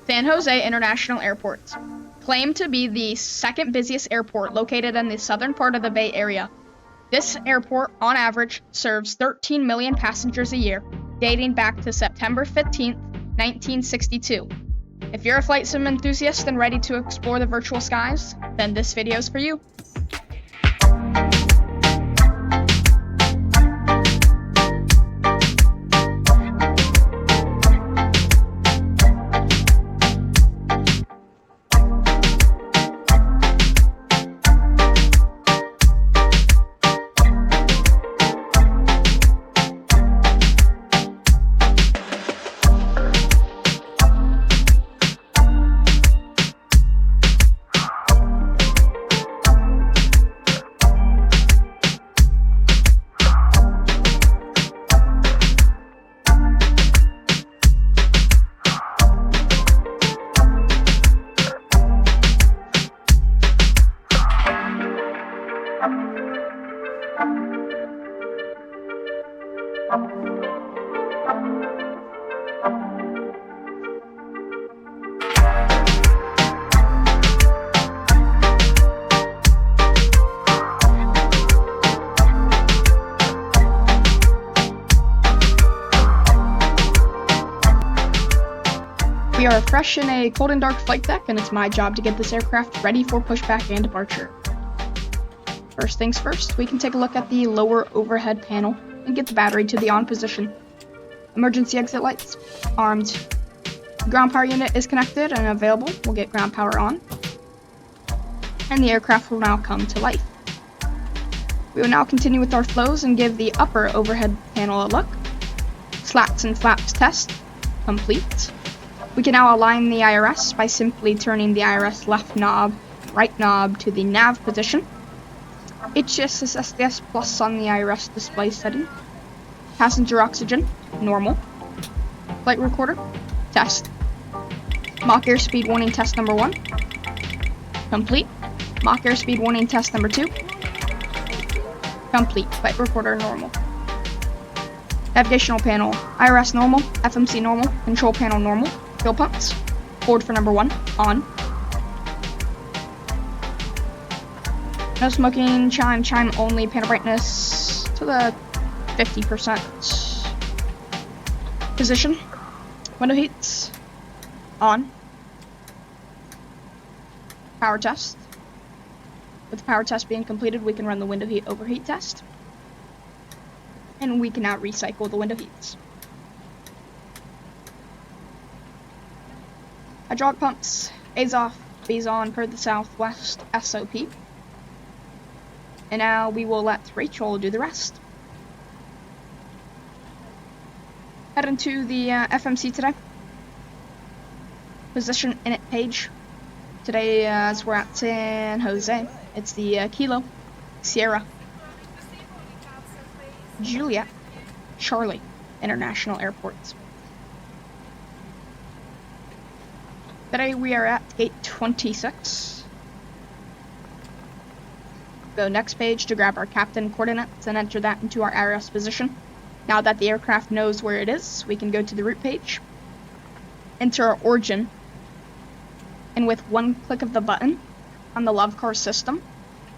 San Jose International Airport, claimed to be the second busiest airport located in the southern part of the Bay Area. This airport, on average, serves 13 million passengers a year, dating back to September 15th, 1962. If you're a flight sim enthusiast and ready to explore the virtual skies, then this video is for you. We are fresh in a cold and dark flight deck, and it's my job to get this aircraft ready for pushback and departure. First things first, we can take a look at the lower overhead panel and get the battery to the on position. Emergency exit lights armed. Ground power unit is connected and available. We'll get ground power on, and the aircraft will now come to life. We will now continue with our flows and give the upper overhead panel a look. Slats and flaps test complete. We can now align the IRS by simply turning the IRS left knob, right knob to the nav position. HSS SDS plus on the IRS display setting. Passenger oxygen, normal. Flight recorder, test. Mach airspeed warning test number 1. Complete. Mach airspeed warning test number 2. Complete. Flight recorder, normal. Navigational panel, IRS normal, FMC normal, control panel normal. Fuel pumps, forward for number 1, on. No smoking, chime only, panel brightness to the 50% position. Window heats, on. Power test. With the power test being completed, we can run the window heat overheat test. And we can now recycle the window heats. Hydraulic pumps, A's off, B's on per the Southwest SOP. And now we will let Rachel do the rest. Head into the FMC today. Position init page. Today, as we're at San Jose, it's the Kilo, Sierra, Juliet, Charlie International Airports. Today we are at gate 26. Go next page to grab our captain coordinates and enter that into our IRS position. Now that the aircraft knows where it is, we can go to the route page, enter our origin, and with one click of the button on the LUVCARS system,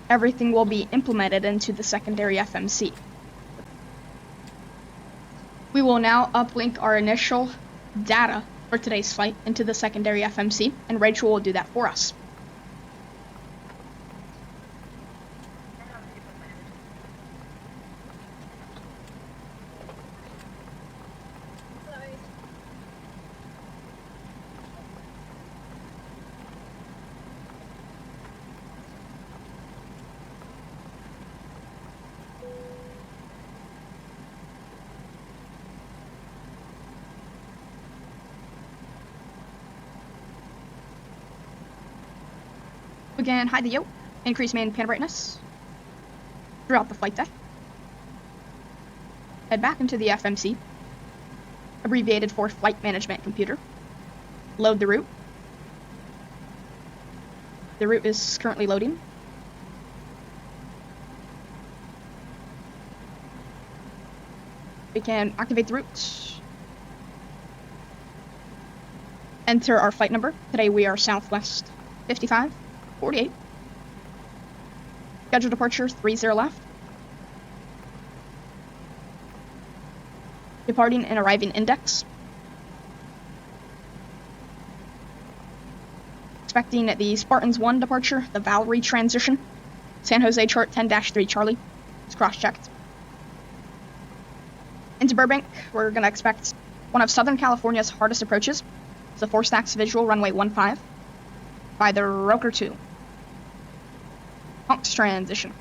everything will be implemented into the secondary FMC. We will now uplink our initial data for today's flight into the secondary FMC, and Rachel will do that for us. We can hide the yoke, increase main panel brightness throughout the flight deck. Head back into the FMC, abbreviated for Flight Management Computer. Load the route. The route is currently loading. We can activate the route. Enter our flight number. Today we are Southwest 5548. Scheduled departure 30 left. Departing and arriving index. Expecting the Spartans 1 departure, the Valerie transition. San Jose chart 10-3 Charlie. It's cross-checked. Into Burbank, we're going to expect one of Southern California's hardest approaches. It's a 4-stacks visual runway 15 by the Roker 2. Honks transition.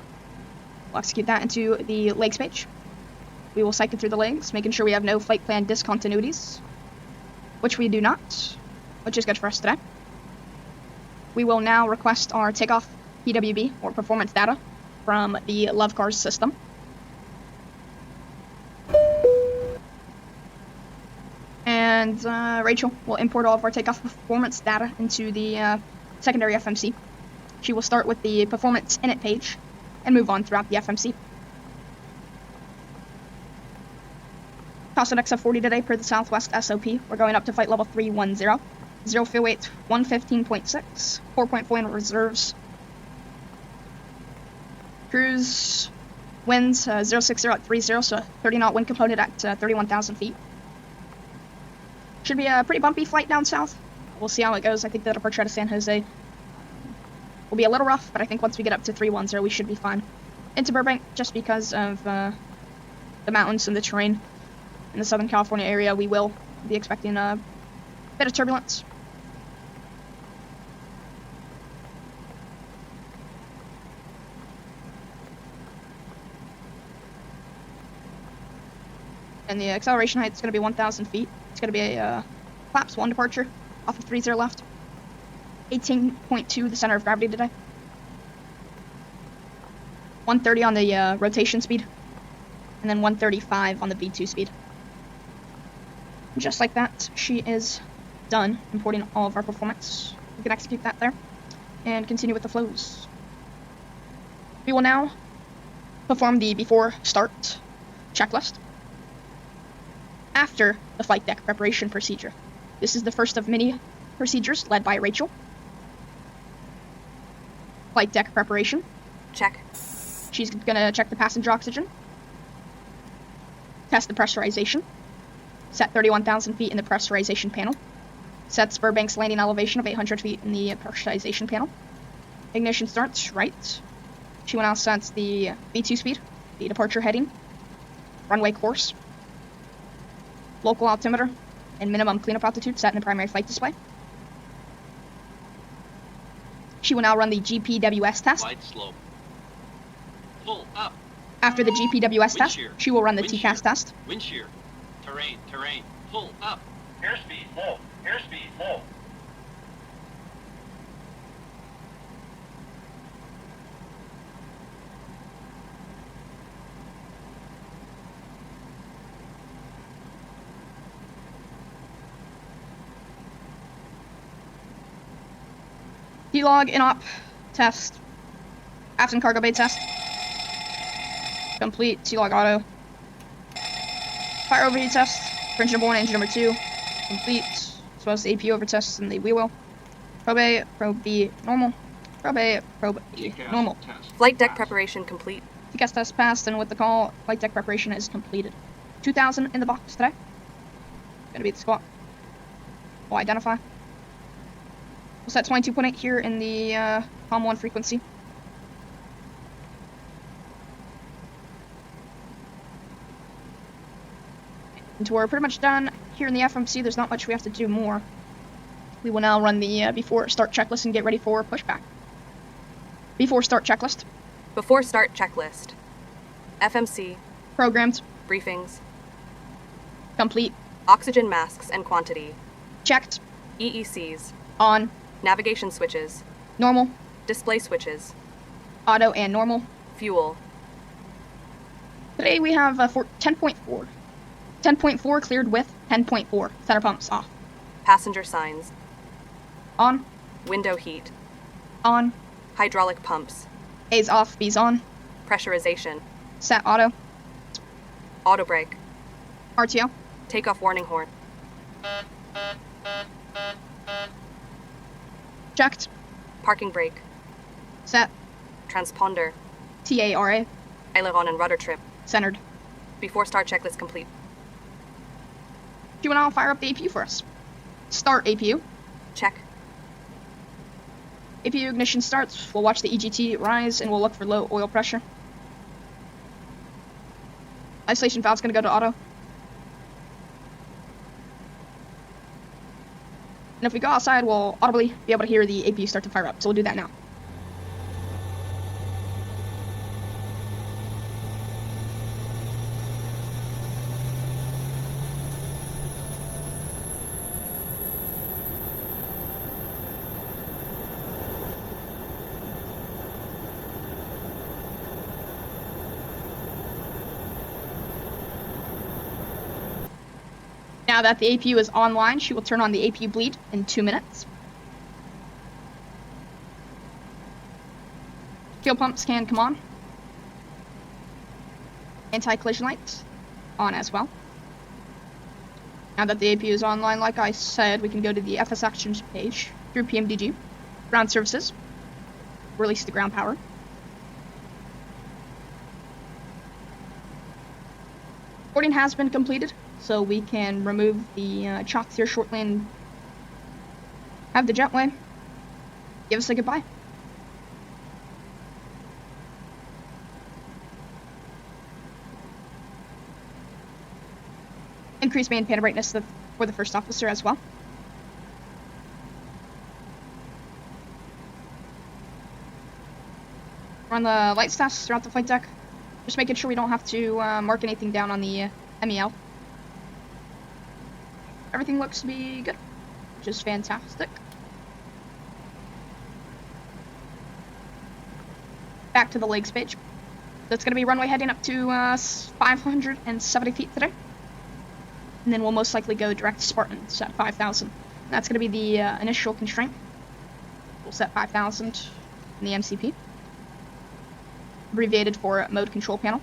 We'll execute that into the legs page. We will cycle through the legs, making sure we have no flight plan discontinuities, which we do not, which is good for us today. We will now request our takeoff PWB, or performance data, from the LUVCARS system. And Rachel will import all of our takeoff performance data into the secondary FMC. She will start with the performance init page and move on throughout the FMC. Toss at XF40 today per the Southwest SOP. We're going up to flight level 310. 0 fuel weight 115.6. 4.4 in reserves. Cruise winds 060 at 30, so 30 knot wind component at 31,000 feet. Should be a pretty bumpy flight down south. We'll see how it goes. I think the departure out of San Jose will be a little rough, but I think once we get up to 310, we should be fine. Into Burbank, just because of the mountains and the terrain in the Southern California area, we will be expecting a bit of turbulence. And the acceleration height is going to be 1,000 feet. It's going to be a flaps 1 departure off of 30 left. 18.2 the center of gravity today. 130 on the rotation speed. And then 135 on the V2 speed. Just like that, she is done importing all of our performance. We can execute that there and continue with the flows. We will now perform the before start checklist after the flight deck preparation procedure. This is the first of many procedures led by Rachel. Flight deck preparation. Check. She's gonna check the passenger oxygen. Test the pressurization. Set 31,000 feet in the pressurization panel. Sets Burbank's landing elevation of 800 feet in the pressurization panel. Ignition starts right. She will now set the V2 speed, the departure heading, runway course, local altimeter, and minimum cleanup altitude set in the primary flight display. She will now run the GPWS test. Flight slope. Pull up. After the GPWS test, shear. she will run the Wind TCAS shear. test. Wind shear. Terrain. Pull up. Airspeed low. Airspeed low. D-log, in-op, test. Aft and cargo bay test. Complete. T-log auto. Fire overheat test. Engine number 1, engine number 2. Complete. As well as the AP over tests and the wheel well. Probe A, probe B, normal. Probe A, probe B, normal. Flight deck preparation complete. TCAS test passed, and with the call, flight deck preparation is completed. 2,000 in the box today. Gonna be the squawk. We'll identify. We'll set 22.8 here in the COM 1 frequency. And we're pretty much done here in the FMC. There's not much we have to do more. We will now run the before start checklist and get ready for pushback. Before start checklist. Before start checklist. FMC. Programmed. Briefings. Complete. Oxygen masks and quantity. Checked. EECs. On. Navigation switches. Normal. Display switches. Auto and normal. Fuel. Today we have 10.4. 10.4 cleared with 10.4. Center pumps off. Passenger signs. On. Window heat. On. Hydraulic pumps. A's off, B's on. Pressurization. Set auto. Auto brake. RTO. Takeoff warning horn. Checked. Parking brake. Set. Transponder. TARA. Aileron and rudder trim. Centered. Before start checklist complete. Do you want to fire up the APU for us? Start APU. Check. APU ignition starts. We'll watch the EGT rise and we'll look for low oil pressure. Isolation valve's going to go to auto. And if we go outside, we'll audibly be able to hear the APU start to fire up. So we'll do that now. Now that the APU is online, she will turn on the APU bleed in 2 minutes. Fuel pumps can come on. Anti-collision lights on as well. Now that the APU is online, like I said, we can go to the FS Actions page through PMDG, ground services, release the ground power. Boarding has been completed, so we can remove the chocks here shortly and have the jetway give us a goodbye. Increase main pan brightness for the first officer as well. Run the light staffs throughout the flight deck, just making sure we don't have to mark anything down on the MEL. Everything looks to be good, which is fantastic. Back to the legs page. That's going to be runway heading up to 570 feet today. And then we'll most likely go direct to Spartans at 5,000. That's going to be the initial constraint. We'll set 5,000 in the MCP. Abbreviated for mode control panel.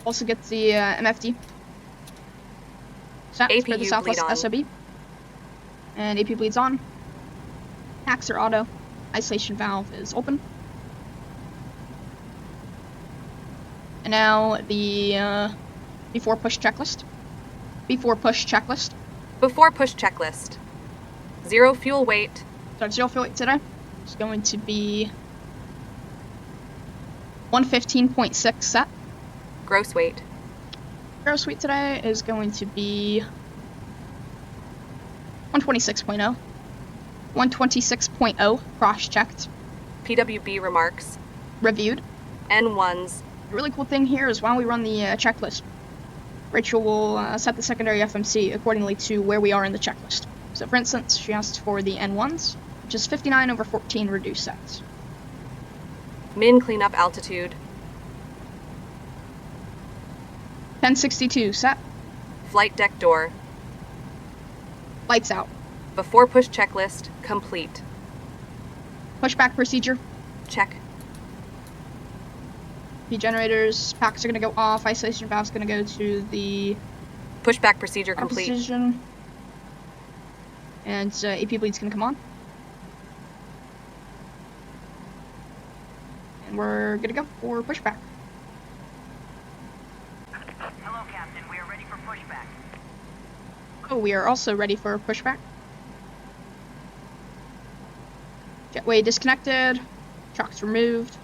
Also get the MFD set for the Southwest SOB. And AP bleeds on. Packs are auto. Isolation valve is open. And now the before push checklist. Before push checklist. Before push checklist. 0 fuel weight. So 0 fuel weight today is going to be 115.6 set. Gross weight. Gross weight today is going to be 126.0. 126.0 cross-checked. PWB remarks. Reviewed. N1s. The really cool thing here is while we run the checklist, Rachel will set the secondary FMC accordingly to where we are in the checklist. So for instance, she asked for the N1s, which is 59/14 reduced sets. Min cleanup altitude. 1062 set. Flight deck door. Lights out. Before push checklist complete. Pushback procedure. Check. The generators, packs are going to go off. Isolation valve's going to go to the Pushback procedure complete. Precision. And AP bleed's going to come on. And we're going to go for pushback. Hello, Captain. We are ready for pushback. Oh, we are also ready for pushback. Jetway disconnected. Chocks removed.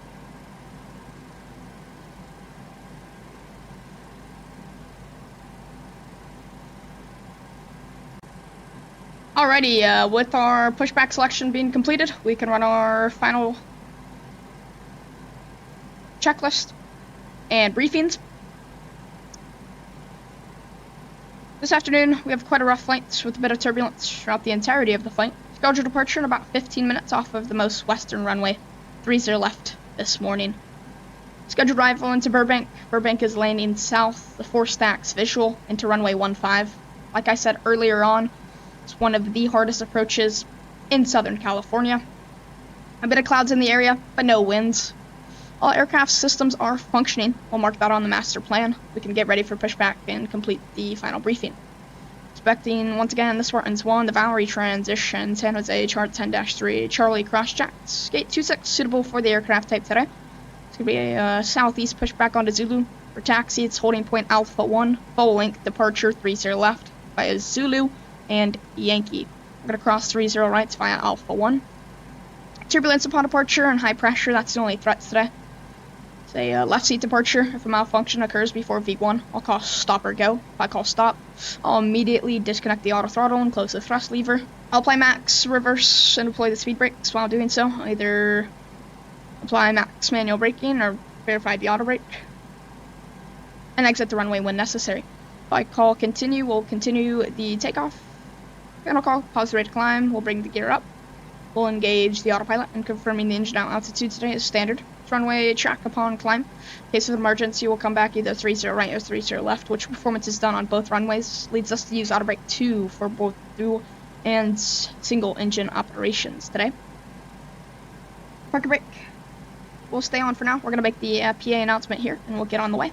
Alrighty, with our pushback selection being completed, we can run our final checklist and briefings. This afternoon, we have quite a rough flight with a bit of turbulence throughout the entirety of the flight. Scheduled departure in about 15 minutes off of the most western runway. 30 left this morning. Scheduled arrival into Burbank. Burbank is landing south, the 4 stacks visual into runway 15. Like I said earlier on, it's one of the hardest approaches in Southern California. A bit of clouds in the area, but no winds. All aircraft systems are functioning. We'll mark that on the master plan. We can get ready for pushback and complete the final briefing. It's been expecting, once again, the Spartans 1, the Valerie transition, San Jose, chart 10-3, Charlie cross-jets, gate 26, suitable for the aircraft type today. It's going to be a southeast pushback onto Zulu. For taxi, it's holding point Alpha 1, full length departure 30 left via Zulu and Yankee. We're going to cross 30 right via Alpha 1. Turbulence upon departure and high pressure, that's the only threats today. It's a left seat departure. If a malfunction occurs before V1, I'll call stop or go. If I call stop, I'll immediately disconnect the auto throttle and close the thrust lever. I'll apply max, reverse, and deploy the speed brakes. While doing so, I'll either apply max manual braking or verify the auto brake, and exit the runway when necessary. If I call continue, we'll continue the takeoff. And I'll call pause the rate of climb, we'll bring the gear up. We'll engage the autopilot, and confirming the engine out altitude today is standard. Runway track upon climb. In case of emergency, we'll come back either 30 right or 30 left, which performance is done on both runways. Leads us to use auto brake 2 for both dual and single engine operations today. Parking brake. We'll stay on for now. We're going to make the PA announcement here, and we'll get on the way.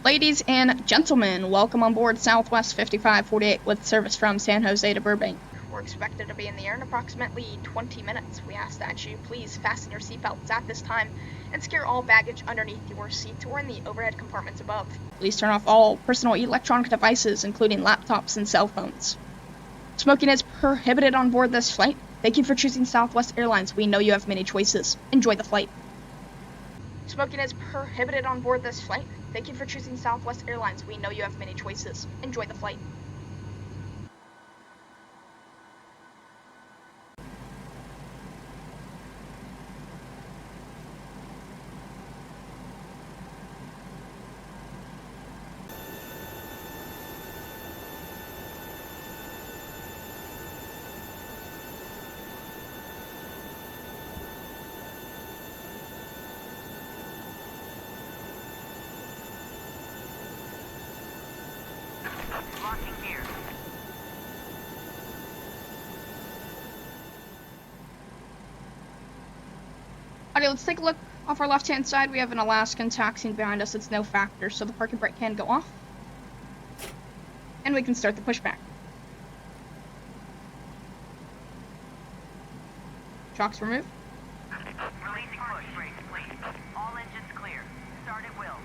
Ladies and gentlemen, welcome on board Southwest 5548 with service from San Jose to Burbank. We're expected to be in the air in approximately 20 minutes. We ask that you please fasten your seatbelts at this time and secure all baggage underneath your seat or in the overhead compartments above. Please turn off all personal electronic devices, including laptops and cell phones. Smoking is prohibited on board this flight. Thank you for choosing Southwest Airlines. We know you have many choices. Enjoy the flight. Smoking is prohibited on board this flight. Thank you for choosing Southwest Airlines. We know you have many choices. Enjoy the flight. Launching gear. Alright, let's take a look. Off our left-hand side, we have an Alaskan taxiing behind us. It's no factor, so the parking brake can go off. And we can start the pushback. Shocks removed. Releasing push brakes, please. All engines clear. Start at will.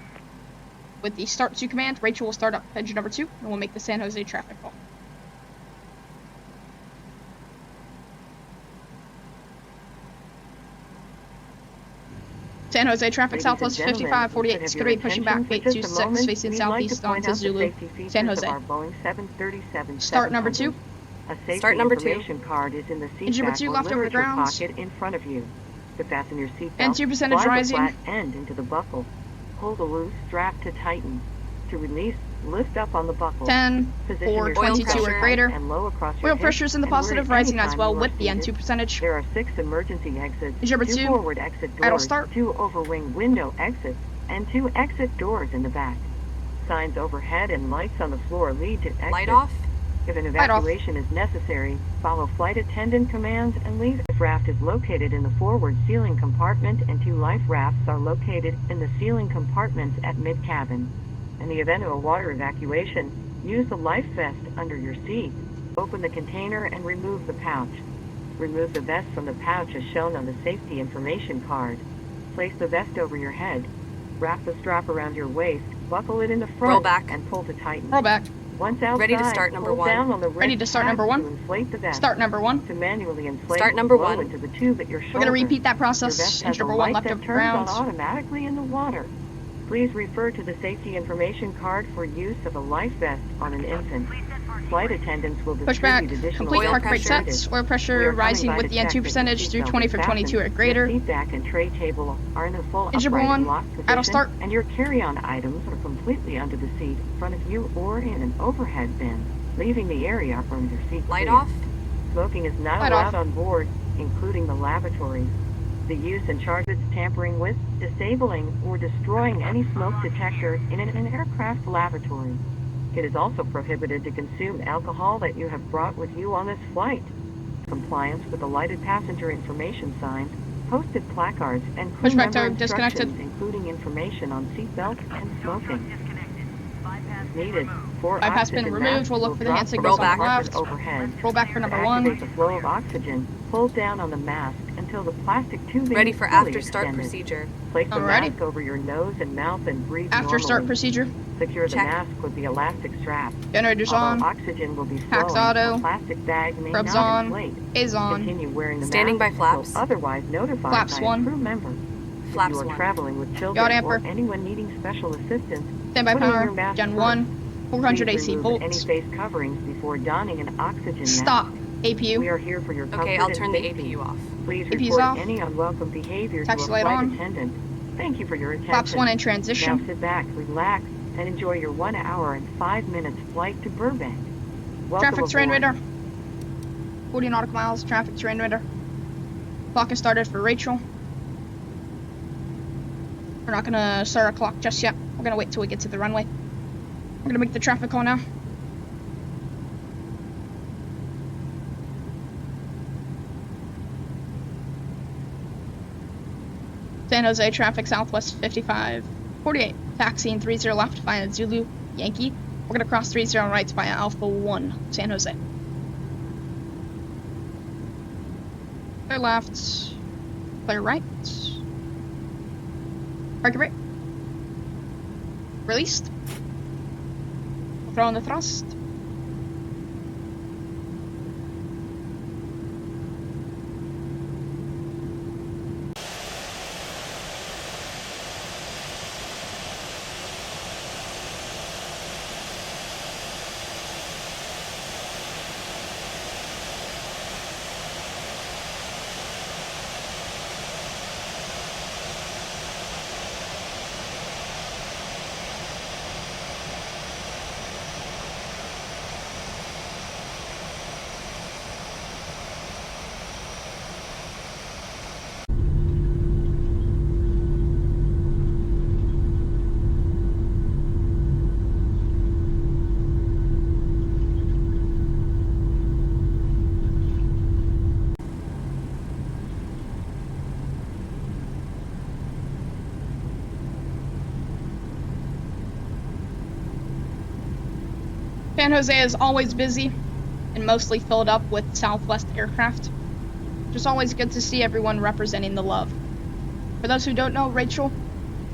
With the start to command, Rachel will start up engine number 2, and we'll make the San Jose traffic call. San Jose traffic, Southwest 5548, it's going to be pushing back, gate 26, facing southeast onto Zulu, San Jose. Start number 2. Start number 2. Card is in the seat Engine number back 2 or left over the literature grounds. pocket in front of you. To fasten your seatbelt, And 2% slide the rising. flat end into the buckle. Pull the loose strap to tighten. To release, lift up on the buckle. 10, Position 4, your 22 seatbelt or greater. and low across your Oil hip pressure's in the and wear positive, it rising as anytime well you with are the seated. N2%. There are 6 emergency exits, Engine number 2 2, forward exit idle doors, start. 2 overwing window exits, and 2 exit doors in the back. Signs overhead and lights on the floor lead to exits. Light off. If an Light off. evacuation is necessary, follow flight attendant commands and leave. This raft is located in the forward ceiling compartment, and 2 life rafts are located in the ceiling compartments at mid-cabin. In the event of a water evacuation, use the life vest under your seat. Open the container and remove the pouch. Remove the vest from the pouch as shown on the safety information card. Place the vest over your head. Wrap the strap around your waist, buckle it in the front, Roll back. and pull to tighten. Roll back. Once outside, Ready to start number pull 1. down on the Ready to wrist start tab number 1. to inflate the vest. Start number 1. To manually inflate, Start number blow 1. into the tube at your shoulder. We're going to repeat that Your process. vest has Engine a number 1 light left that over the turns on grounds. automatically in the water. Please refer to the safety information card for use of a life vest on an infant. Flight attendants will Pushback, distribute additional complete Oil parking brake pressure. sets, oil We pressure are coming rising by with to the check N2 that your percentage through seatbelt 20 is for fastened. 22 or Your greater. seat back and tray table are in a full Engine upright number 1, and locked idle position, start. and your carry-on items are completely under the seat in front of you or in an overhead bin, leaving the area from your seat Light clear. off. Smoking is not Light allowed off. on board, including the lavatories. The use and charges tampering with, disabling, or destroying any smoke detector in an aircraft lavatory. It is also prohibited to consume alcohol that you have brought with you on this flight. Compliance with the lighted passenger information signs, posted placards and crew Pushback member tower disconnected. instructions, including information on seatbelts and smoking. Disconnected. Bypass Needed. 4 Bypass pin oxygen removed. masks We'll look will for the drop hand from signals Roll on the back. left. overhead. Roll back for To number activate 1. the flow of oxygen, pull down on the mask until the plastic tubing Ready is for fully after start extended. procedure. Place the Alrighty. mask over your nose and mouth and breathe After normally. start procedure. Secure the Check. mask with the elastic strap. Generators Although on. oxygen will be Packs flowing, auto. the plastic bag may Probes not on. inflate. Is on. Continue wearing the Standing mask by until flaps. otherwise notified Flaps by 1. a crew member. Flaps If you are 1. traveling with Yacht children or amper. anyone needing special assistance, Standby put on power. your mask Gen first. 1. 400 Please AC remove any volts. face coverings before donning an oxygen Stop. mask. We APU. are here for your comfort Okay, I'll and turn the safety. APU off. Please APU's report off. any unwelcome behavior to a Taxi light flight on. attendant. Thank you for your attention. Flaps 1 in Now transition. sit back, relax, and enjoy your 1 hour and 5 minutes flight to Burbank. Welcome Traffic terrain aboard. radar. 40 nautical miles. Traffic terrain radar. Clock is started for Rachel. We're not gonna start our clock just yet. We're gonna wait till we get to the runway. We're gonna make the traffic call now. San Jose traffic southwest 5548. Taxiing 30 left via Zulu Yankee. We're gonna cross 30 right via Alpha 1 San Jose. Clear left. Clear right. Park brake. Released. Throw in the thrust. San Jose is always busy and mostly filled up with Southwest aircraft. Just always good to see everyone representing the love. For those who don't know Rachel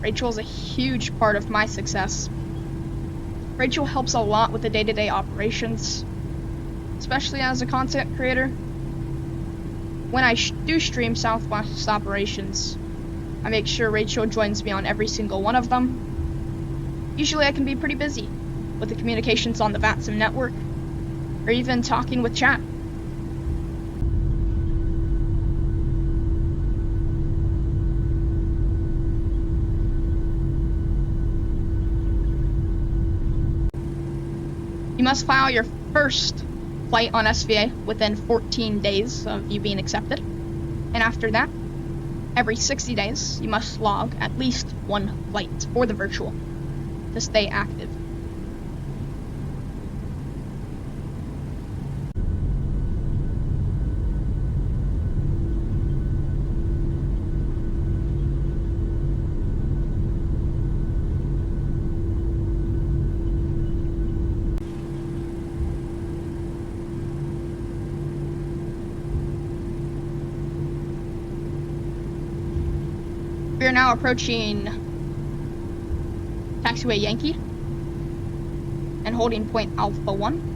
is a huge part of my success. Rachel helps a lot with the day-to-day operations, especially as a content creator. When I do stream Southwest operations, I make sure Rachel joins me on every single one of them. Usually I can be pretty busy with the communications on the VATSIM network, or even talking with chat. You must file your first flight on SVA within 14 days of you being accepted, and after that, every 60 days, you must log at least one flight for the virtual to stay active. We are now approaching taxiway Yankee and holding point Alpha 1.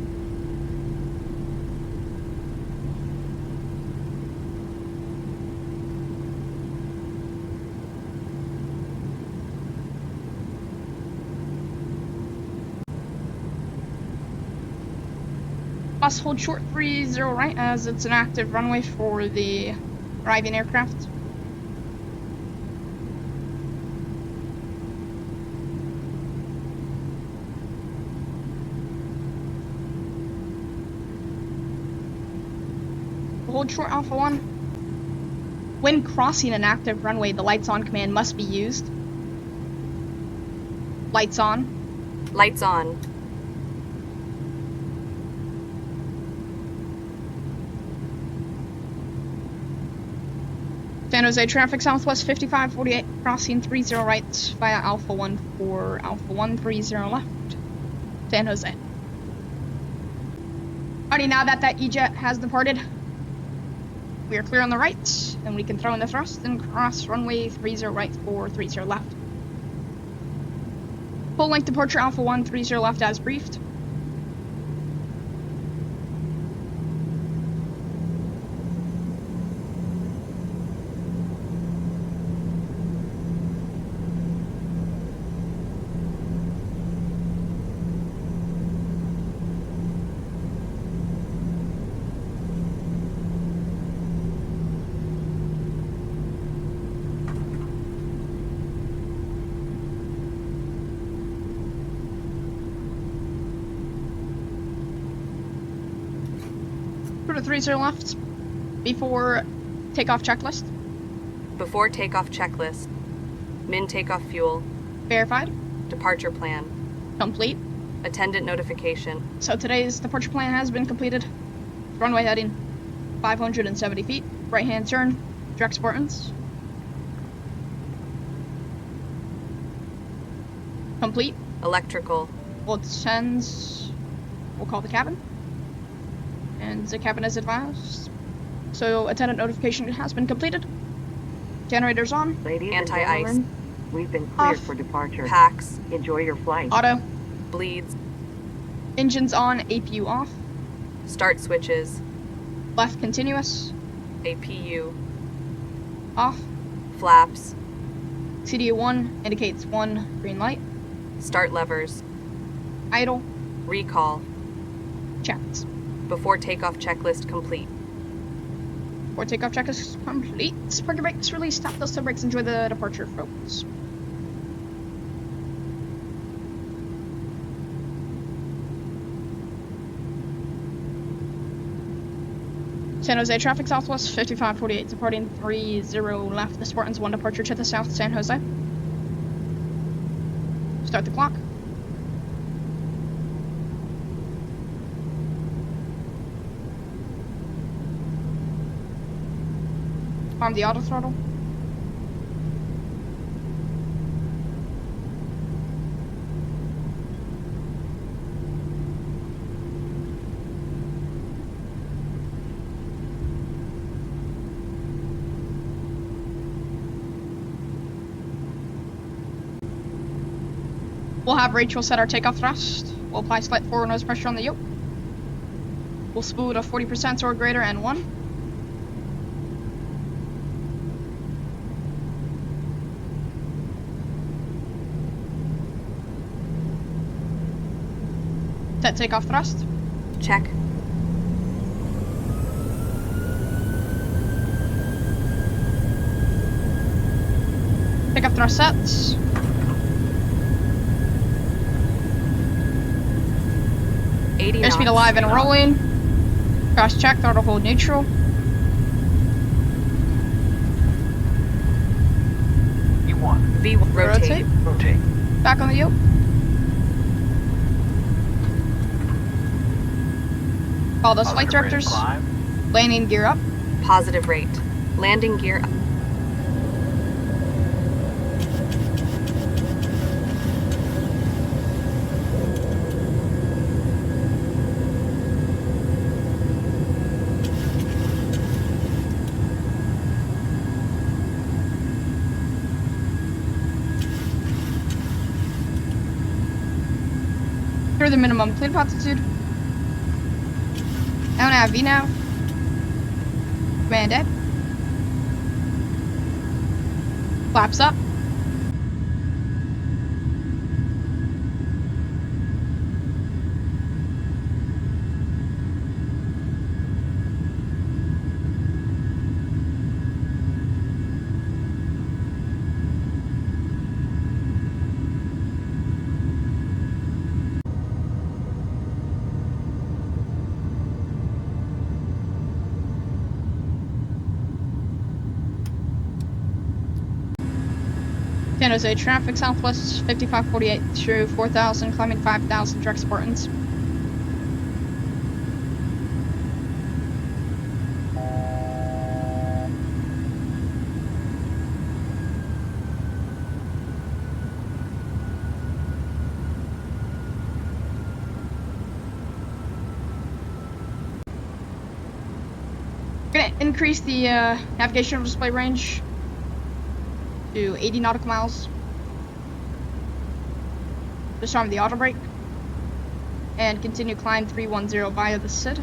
Must hold short 30 right as it's an active runway for the arriving aircraft. Hold short Alpha 1. When crossing an active runway, the lights on command must be used. Lights on. Lights on. San San Jose traffic southwest 5548, crossing 30 right via Alpha 1 for Alpha 130 left. San Jose. Alrighty, now that E-Jet has departed, we are clear on the right, and we can throw in the thrust and cross runway 30 right for 30 left. Full length departure Alpha 130 left as briefed. To 30 left before takeoff checklist. Before takeoff checklist. Min takeoff fuel. Verified. Departure plan. Complete. Attendant notification. So today's departure plan has been completed. Runway heading 570 feet. Right hand turn. Direct Spartans. Complete. Electrical. We'll send. We'll call the cabin. And the cabin is advised. So attendant notification has been completed. Generators on. Ladies and Anti-ice. gentlemen, we've been cleared Off. for departure. Packs. Enjoy your flight. Auto. Bleeds. Engines on. APU off. Start switches. Left continuous. APU. Off. Flaps. CDU 1 indicates 1 green light. Start levers. Idle. Recall. Checked. Before takeoff checklist complete. Before takeoff check is complete. Park your brakes, release, tap those toe brakes, enjoy the departure, folks. San Jose traffic southwest 5548, departing 30 left. The Spartans 1 departure to the south, San Jose. Start the clock. Arm the auto throttle. We'll have Rachel set our takeoff thrust. We'll apply slight forward nose pressure on the yoke. We'll spool to 40% or greater and 1. Set takeoff thrust. Check. Takeoff thrust sets. Airspeed alive and rolling. Cross check, throttle hold neutral. E1. V rotate. Rotate. Back on the yoke. Follow those flight Positive rate of directors. climb. Landing gear up. Positive rate. Landing gear up. Clear the minimum clean altitude. Now nav VNAV. Command dead. Flaps up. San Jose traffic southwest 5548 through 4000, climbing 5000 direct Spartans. gonna increase the navigational display range to 80 nautical miles. Disarm the auto brake. And continue climb 310 via the SID.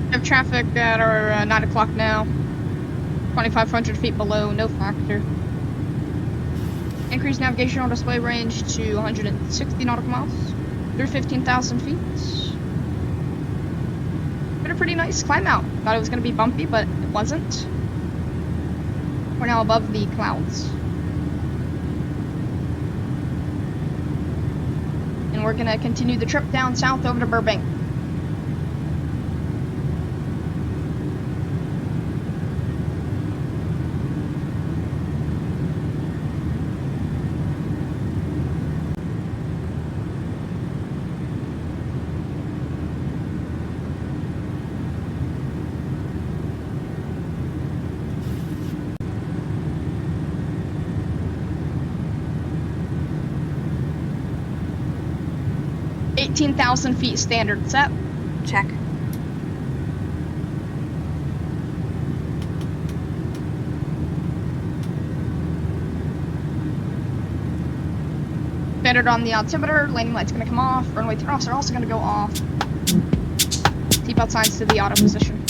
We have traffic at our 9 o'clock now. 2,500 feet below, no factor. Increase navigational display range to 160 nautical miles through 15,000 feet. Been a pretty nice climb out. Thought it was going to be bumpy, but it wasn't. We're now above the clouds. And we're going to continue the trip down south over to Burbank. $18,000 feet standard set. Check. Standard on the altimeter. Landing light's going to come off. Runway turnoffs are also going to go off. Seatbelt signs to the auto position.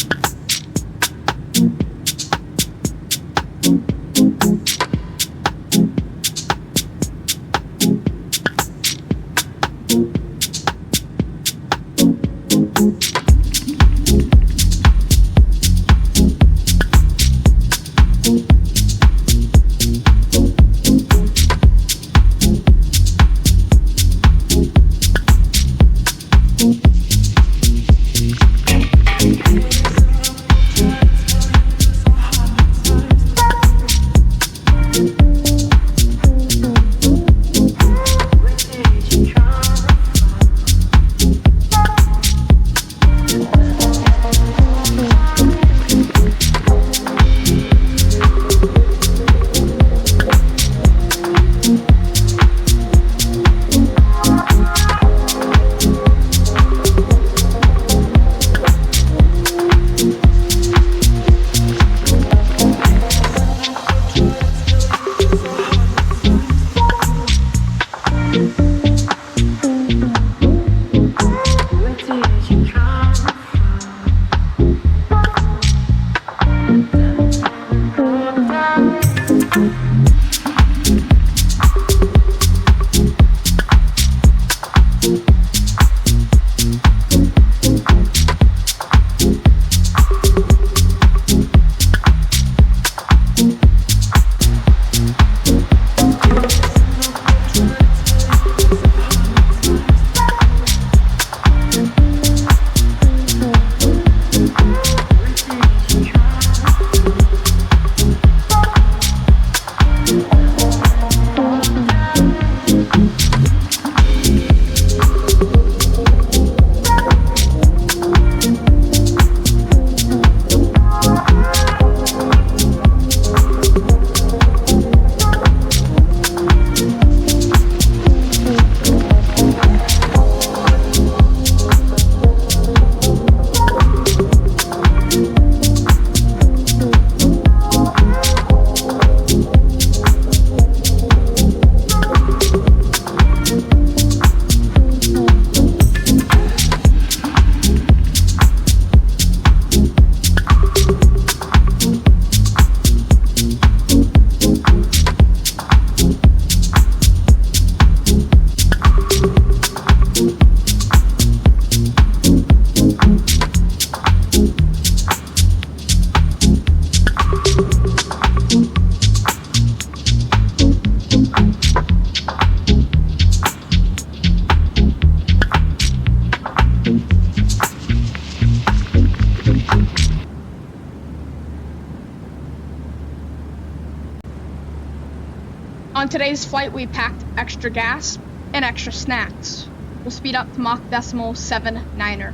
On today's flight, we packed extra gas and extra snacks. We'll speed up to Mach 0.79er.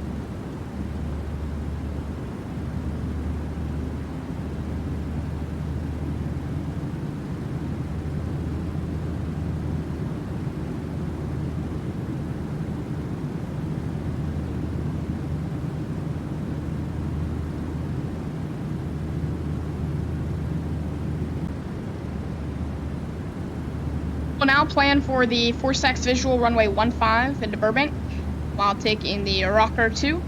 We'll now plan for the 4-6 visual runway 15 into Burbank while taking the rocker 2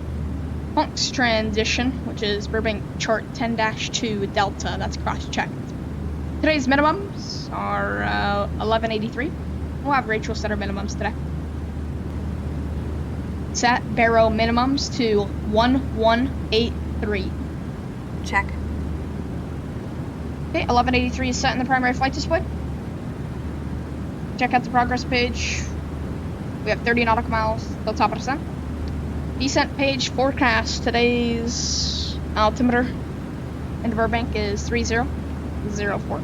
Honks transition, which is Burbank chart 10-2 Delta. That's cross-checked. Today's minimums are 1183. We'll have Rachel set our minimums today. Set Barrow minimums to 1183. Check. Okay, 1183 is set in the primary flight display. Check out the progress page. We have 30 nautical miles till top of descent. Descent page forecast. Today's altimeter into Burbank is 3004.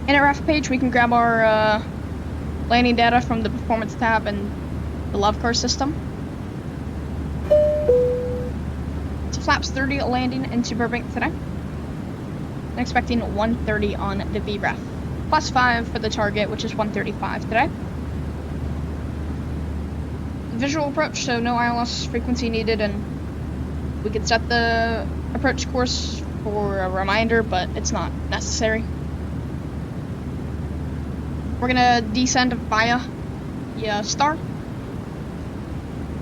In our F page, we can grab our landing data from the performance tab and the LUVCARS system. So flaps 30 landing into Burbank today. I'm expecting 130 on the VREF. +5 for the target, which is 135 today. Visual approach, so no ILS frequency needed, and we could set the approach course for a reminder, but it's not necessary. We're gonna descend via star.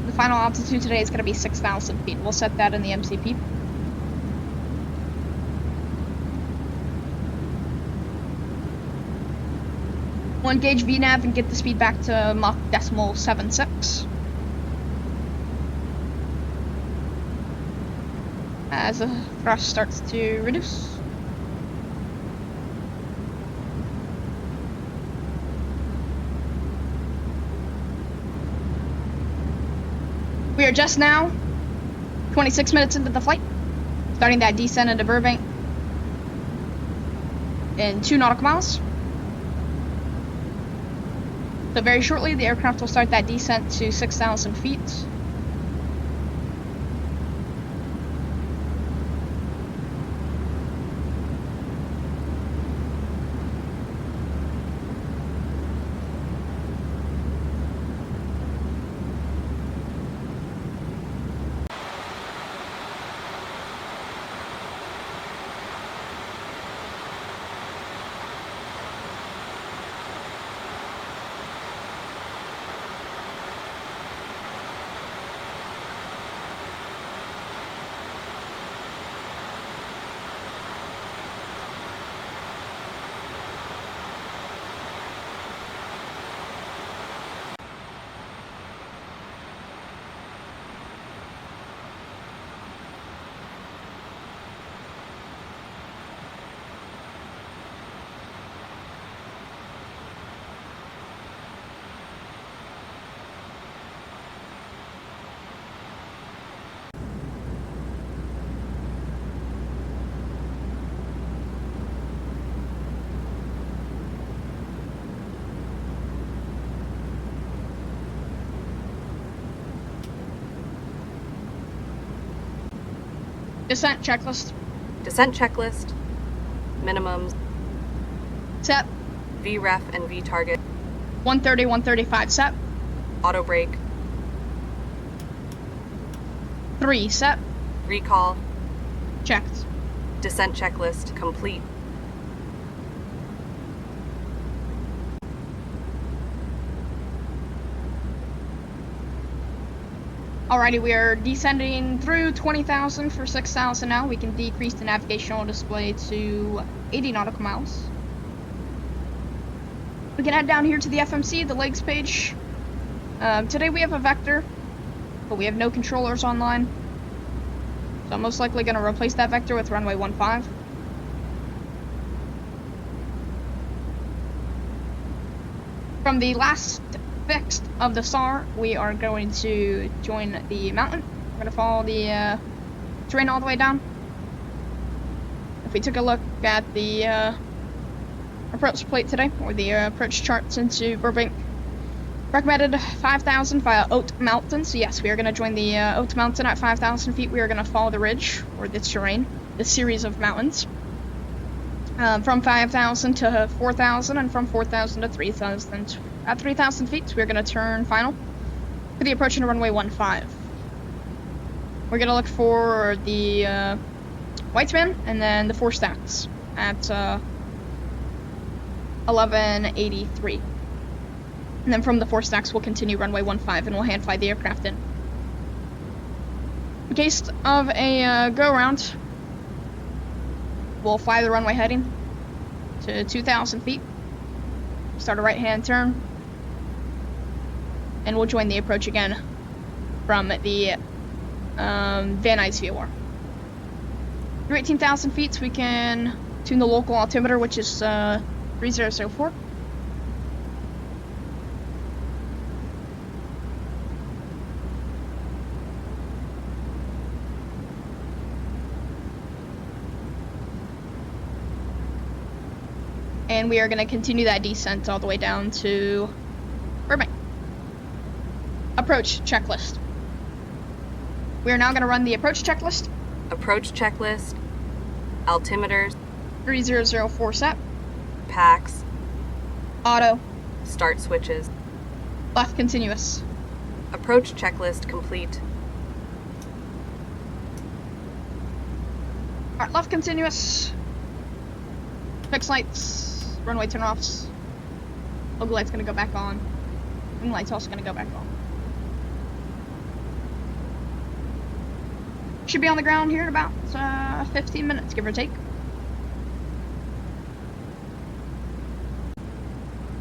The final altitude today is gonna be 6,000 feet. We'll set that in the MCP. We'll engage VNAV and get the speed back to Mach 0.76. As the thrust starts to reduce. We are just now 26 minutes into the flight, starting that descent into Burbank in 2 nautical miles. So very shortly, the aircraft will start that descent to 6,000 feet. Descent checklist. Descent checklist. Minimums. Set. VREF and V target. 130, 135 set. Auto brake. 3 set. Recall. Checked. Descent checklist complete. Alrighty, we are descending through 20,000 for 6,000 now. We can decrease the navigational display to 80 nautical miles. We can head down here to the FMC, the legs page. Today we have a vector, but we have no controllers online. So I'm most likely going to replace that vector with runway 15. From the last fixed of the SAR, we are going to join the mountain. We're going to follow the terrain all the way down. If we took a look at the approach plate today, or the approach charts into Burbank. Recommended 5,000 via Oat Mountain. So yes, we are going to join the Oat Mountain at 5,000 feet. We are going to follow the ridge, or the terrain, the series of mountains. From 5,000 to 4,000, and from 4,000 to 3,000. At 3,000 feet, we're going to turn final for the approach into runway 15. We're going to look for the white span and then the 4 stacks at 1183. And then from the 4 stacks, we'll continue runway 15 and we'll hand fly the aircraft in. In case of a go-around, we'll fly the runway heading to 2,000 feet, start a right-hand turn, and we'll join the approach again from the Van Nuys VOR. Through 18,000 feet, we can tune the local altimeter, which is 3004. And we are going to continue that descent all the way down to Burbank. Approach checklist. We are now going to run the approach checklist. Approach checklist. Altimeters. 3004 set. Packs. Auto. Start switches. Left continuous. Approach checklist complete. Alright, left continuous. Fix lights. Runway turn-offs. Logo light's gonna go back on. Wing light's also gonna go back on. Should be on the ground here in about 15 minutes, give or take.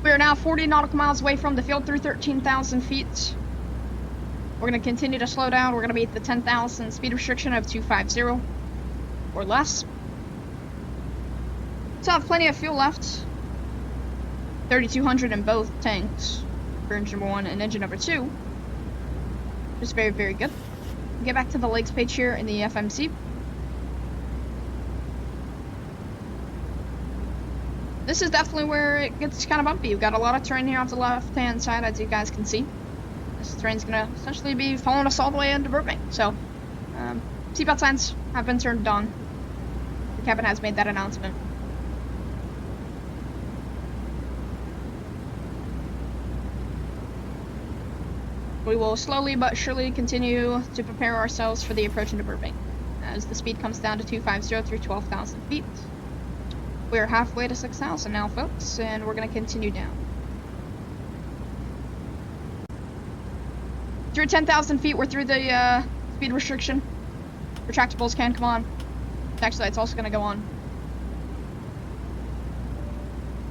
We are now 40 nautical miles away from the field through 13,000 feet. We're gonna continue to slow down. We're gonna be at the 10,000 speed restriction of 250 or less. Still have plenty of fuel left. 3,200 in both tanks for engine number 1 and engine number 2. Which is very, very good. We'll get back to the legs page here in the FMC. This is definitely where it gets kind of bumpy. You've got a lot of terrain here off the left-hand side, as you guys can see. This terrain's going to essentially be following us all the way into Burbank. So, seatbelt signs have been turned on. The cabin has made that announcement. We will slowly but surely continue to prepare ourselves for the approach into Burbank as the speed comes down to 250 through 12,000 feet. We are halfway to 6,000 now, folks, and we're going to continue down. Through 10,000 feet, we're through the speed restriction. Retractables can come on. Taxi light's also going to go on.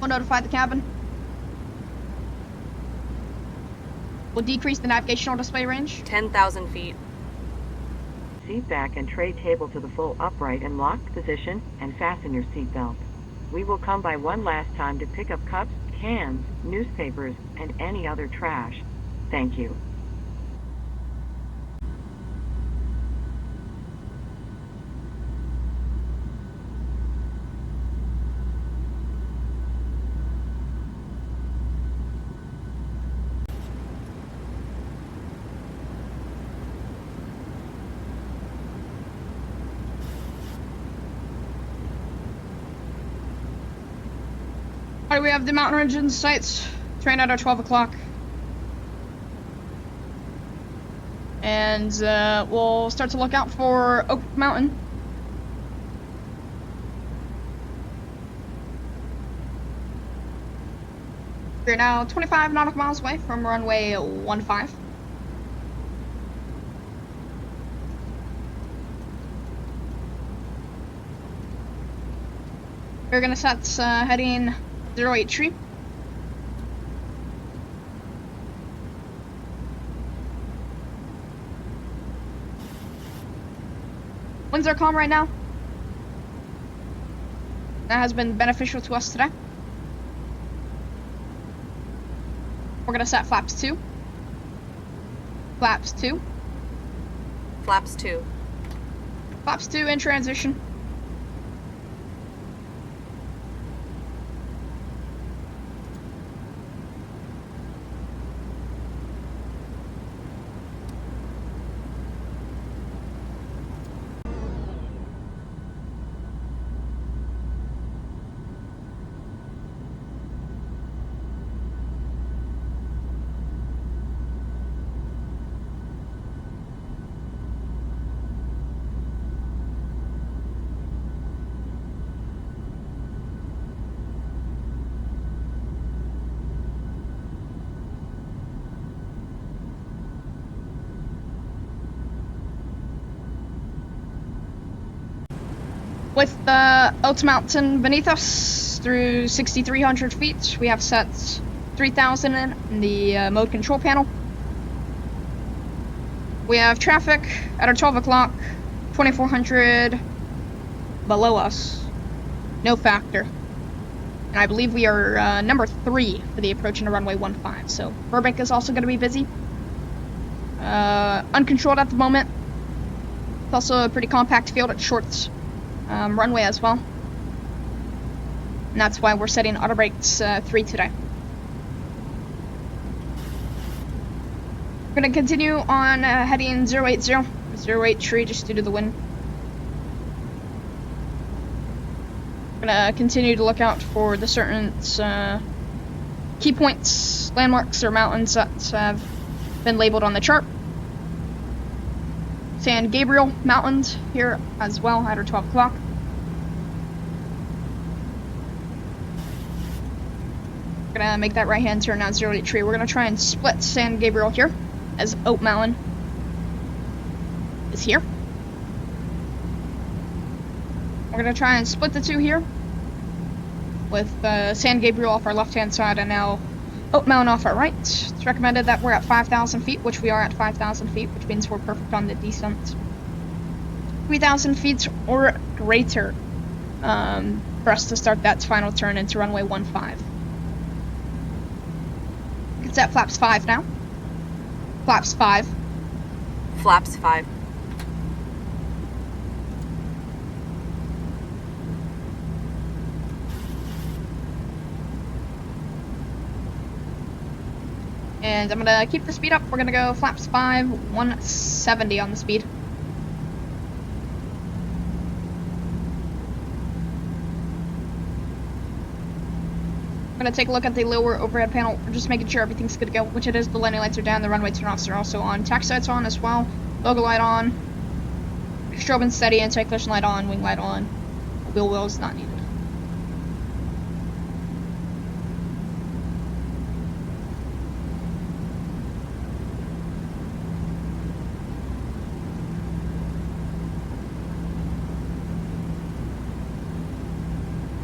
We'll notify the cabin. We'll decrease the navigational display range. 10,000 feet. Seat back and tray table to the full upright and locked position and fasten your seatbelt. We will come by one last time to pick up cups, cans, newspapers, and any other trash. Thank you. Alright, we have the mountain ridge in sights. Train out at 12 o'clock. And we'll start to look out for Oak Mountain. We're now 25 nautical miles away from runway 15. We're gonna set heading 083. Winds are calm right now. That has been beneficial to us today. We're gonna set flaps 2. Flaps 2. Flaps 2. Flaps 2 in transition. With the Oat Mountain beneath us through 6,300 feet, we have set 3,000 in the mode control panel. We have traffic at our 12 o'clock, 2,400 below us, no factor. And I believe we are number 3 for the approach into runway 15. So Burbank is also going to be busy. Uncontrolled at the moment. It's also a pretty compact field at short runway as well. And that's why we're setting auto brakes 3 today. We're going to continue on heading 080, 08 tree just due to the wind. We're going to continue to look out for the certain key points, landmarks, or mountains that have been labeled on the chart. San Gabriel Mountains here as well at our 12 o'clock. We're going to make that right hand turn now 08 tree. We're going to try and split San Gabriel here as Oat Mountain is here. We're going to try and split the two here with San Gabriel off our left-hand side and now Oat Mountain off our right. It's recommended that we're at 5,000 feet, which we are at 5,000 feet, which means we're perfect on the descent. 3,000 feet or greater for us to start that final turn into runway 15. It's at flaps 5 now. Flaps 5. Flaps 5. And I'm gonna keep the speed up. We're gonna go flaps 5, 170 on the speed. I'm gonna take a look at the lower overhead panel. We're just making sure everything's good to go, which it is. The landing lights are down, the runway turn-offs are also on. Taxi lights on as well. Logo light on. Strobe and steady, anti-collision light on, wing light on. Wheel well is not needed.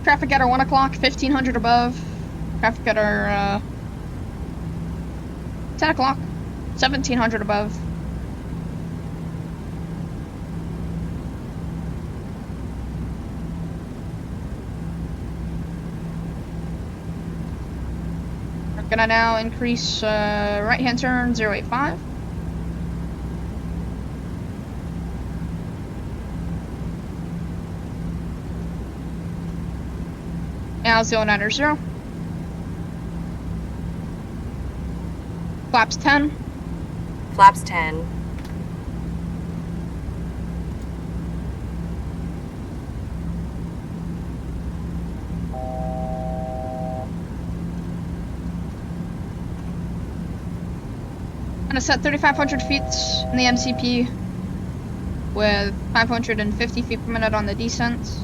Traffic at our 1 o'clock, 1,500 above. Traffic at our 10 o'clock, 1,700 above. We're gonna now increase right-hand turn 085. Now 090. Flaps 10. Flaps 10. I'm gonna set 3,500 feet in the MCP with 550 feet per minute on the descent.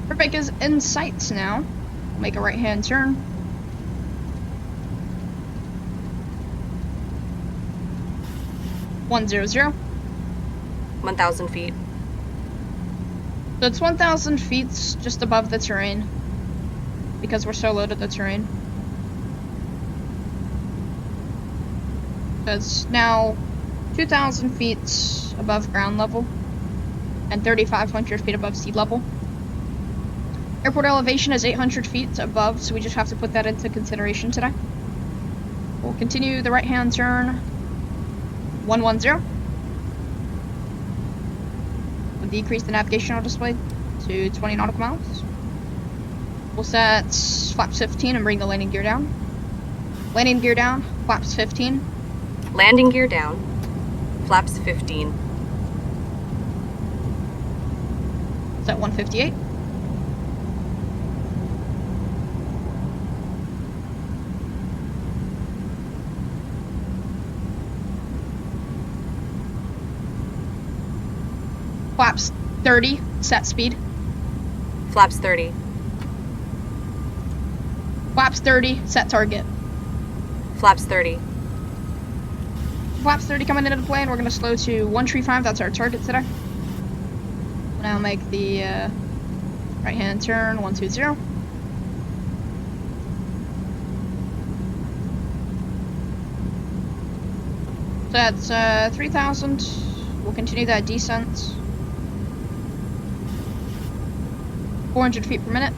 Burbank is in sight now. Make a right-hand turn. .100. 1,000 feet. So it's 1,000 feet just above the terrain because we're so low to the terrain. It's now 2,000 feet above ground level and 3,500 feet above sea level. Airport elevation is 800 feet above, so we just have to put that into consideration today. We'll continue the right-hand turn, 110. We'll decrease the navigational display to 20 nautical miles. We'll set flaps 15 and bring the landing gear down. Landing gear down, flaps 15. Landing gear down. Flaps 15. Set 158. Flaps 30. Set speed. Flaps 30. Flaps 30, set target. Flaps 30. Flaps 30 coming into the plane. We're going to slow to 135. That's our target today. We'll now make the right-hand turn, 120. So that's 3,000. We'll continue that descent. 400 feet per minute.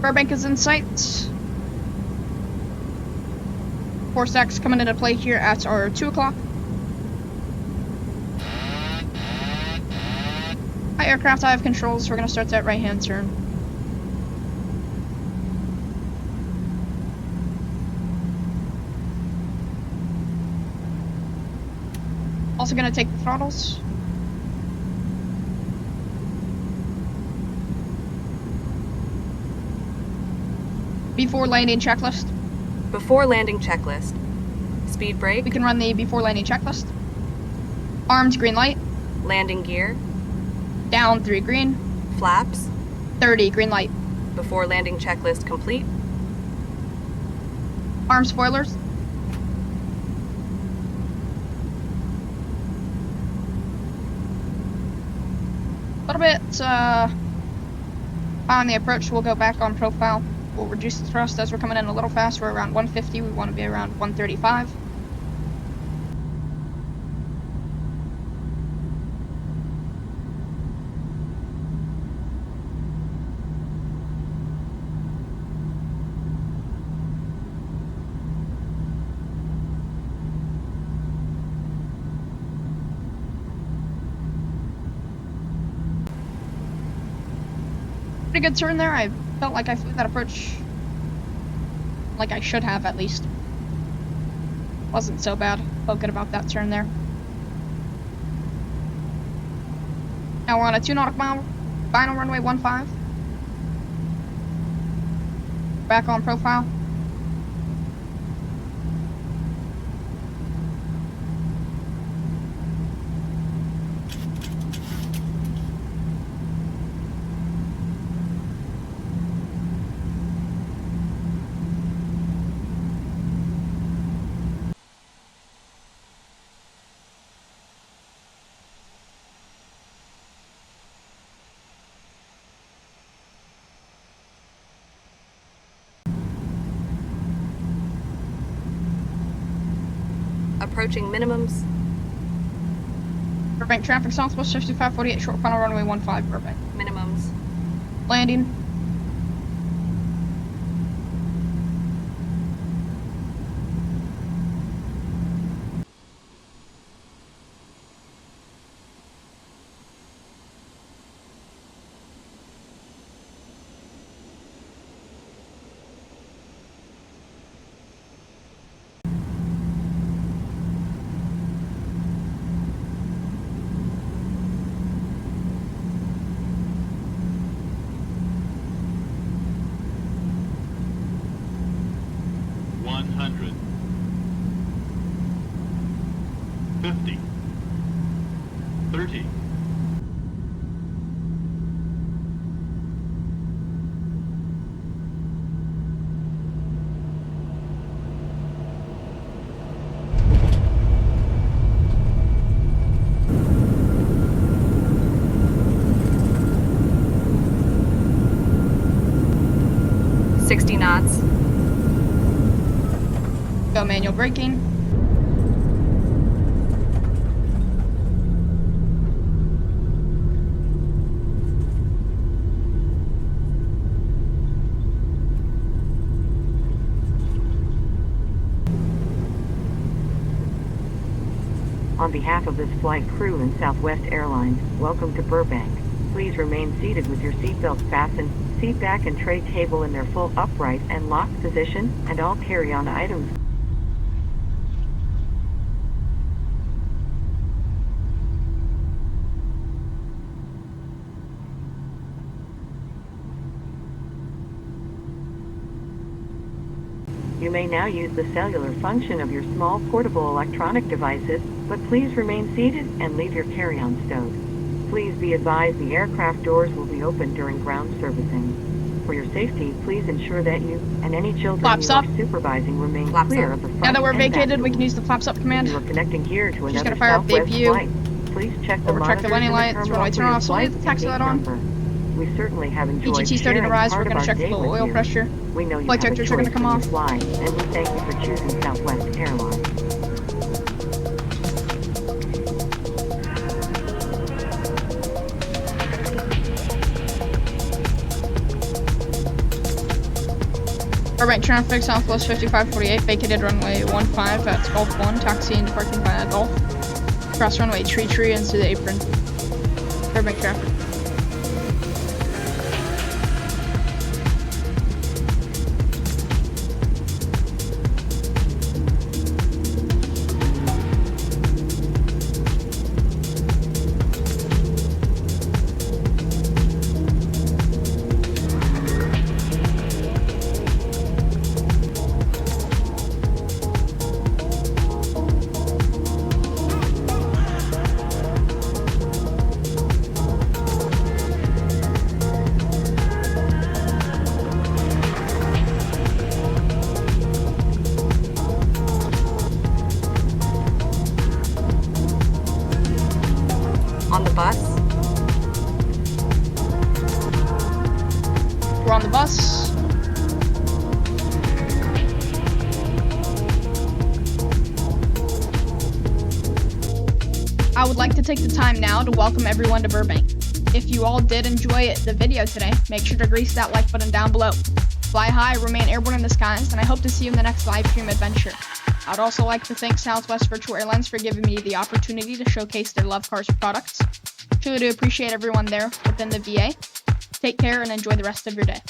Burbank is in sight. 4 stacks coming into play here at our 2 o'clock. Hi aircraft, I have controls. We're going to start that right-hand turn. Also going to take the throttles. Before landing checklist. Before landing checklist. Speed brake. We can run the before landing checklist. Armed, green light. Landing gear. Down, 3 green. Flaps. 30, green light. Before landing checklist complete. Armed spoilers. A little bit on the approach. We'll go back on profile. We'll reduce the thrust as we're coming in a little fast. We're around 150. We want to be around 135. Pretty good turn there. I felt like I flew that approach like I should have, at least. Wasn't so bad. Felt good about that turn there. Now we're on a 2 nautical mile, final runway 15. Back on profile. Approaching minimums. Burbank traffic southwest 5548 short final runway 15 Burbank. Minimums. Landing. Go manual braking. On behalf of this flight crew and Southwest Airlines, welcome to Burbank. Please remain seated with your seatbelts fastened, seat back and tray table in their full upright and locked position, and all carry-on items. You may now use the cellular function of your small portable electronic devices, but please remain seated and leave your carry-on stowed. Please be advised the aircraft doors will be open during ground servicing. For your safety, please ensure that you and any children Flaps you are up. supervising remain Flaps clear up. of the front Now that we're and back vacated, we can doors. use the flaps up command. You are connecting here to Just another gonna fire up the Southwest APU. flight. Please check the Overcheck the monitors landing in lights, terminal runway for turn your off, so leave flight the taxi and light gate on. number. We certainly have enjoyed PGT starting to sharing rise, part we're of gonna our check day the with oil you. pressure. We know you Flight have a detectors are gonna choice come when off. you fly, and we thank you for choosing Southwest Airlines. Burbank traffic, Southwest 5548, vacated runway 15 at Golf 1, taxi and departing via Golf. Cross runway tree into the apron. Burbank traffic. On the bus. We're on the bus. I would like to take the time now to welcome everyone to Burbank. If you all did enjoy the video today, make sure to grease that like button down below. Fly high, remain airborne in the skies, and I hope to see you in the next live stream adventure. I'd also like to thank Southwest Virtual Airlines for giving me the opportunity to showcase their LUVCARS products. Truly do appreciate everyone there within the VA. Take care and enjoy the rest of your day.